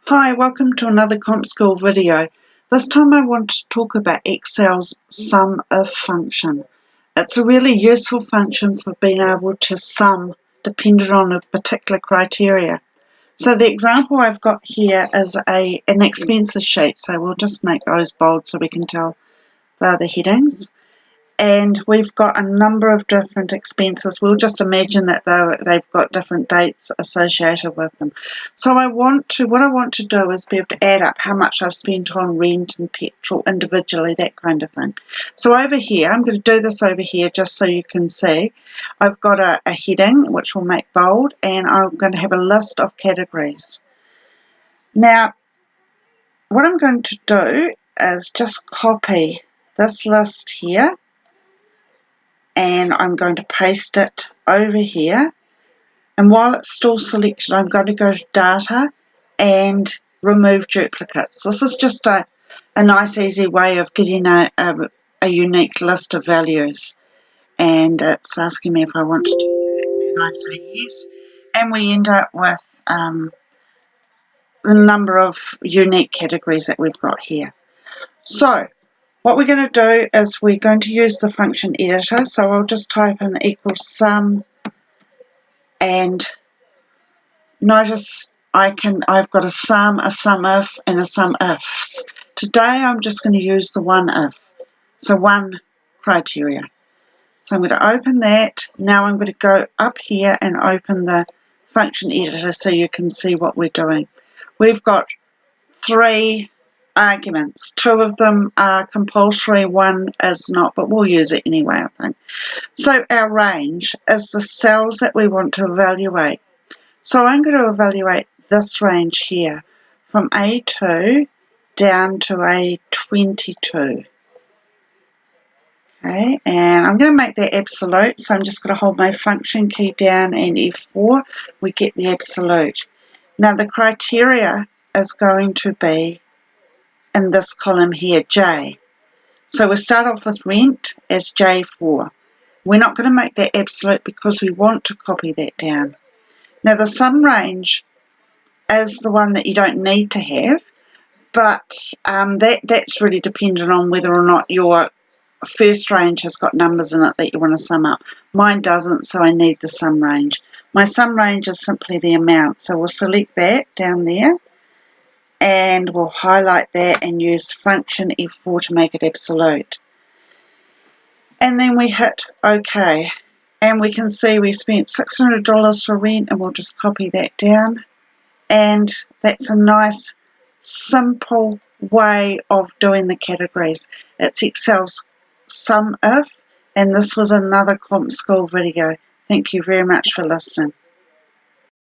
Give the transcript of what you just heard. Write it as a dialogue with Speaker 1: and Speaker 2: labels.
Speaker 1: Hi, welcome to another CompSkill video. This time I want to talk about Excel's SumIf function. It's a really useful function for being able to sum depending on a particular criteria. So the example I've got here is an expenses sheet, so we'll just make those bold so we can tell they're the headings. And we've got a number of different expenses. We'll just imagine that they've got different dates associated with them. So what I want to do is be able to add up how much I've spent on rent and petrol individually, that kind of thing. So over here, I'm going to do this over here just so you can see. I've got a heading, which we'll make bold, and I'm going to have a list of categories. Now, what I'm going to do is just copy this list here, and I'm going to paste it over here, and while it's still selected I'm going to go to data and remove duplicates. This is just a nice easy way of getting a unique list of values, and it's asking me if I want to do that, and I say yes, and we end up with the number of unique categories that we've got here. So what we're going to do is we're going to use the function editor, so I'll just type in equals sum, and notice I've got a sum, a SumIf, and a SumIfs. Today I'm just going to use the one if, so one criteria. So I'm going to open that. Now I'm going to go up here and open the function editor so you can see what we're doing. We've got three arguments. Two of them are compulsory, one is not, but we'll use it anyway, I think. So our range is the cells that we want to evaluate. So I'm going to evaluate this range here from A2 down to A22. Okay, and I'm going to make that absolute, so I'm just going to hold my function key down and F4, we get the absolute. Now the criteria is going to be in this column here, J. So we'll start off with rent as J4. We're not going to make that absolute because we want to copy that down. Now the sum range is the one that you don't need to have, but that's really dependent on whether or not your first range has got numbers in it that you want to sum up. Mine doesn't, so I need the sum range. My sum range is simply the amount, so we'll select that down there, and we'll highlight that and use function F4 to make it absolute. And then we hit OK, and we can see we spent $600 for rent, and we'll just copy that down. And that's a nice, simple way of doing the categories. It's Excel's SumIf, and this was another CompSkill video. Thank you very much for listening.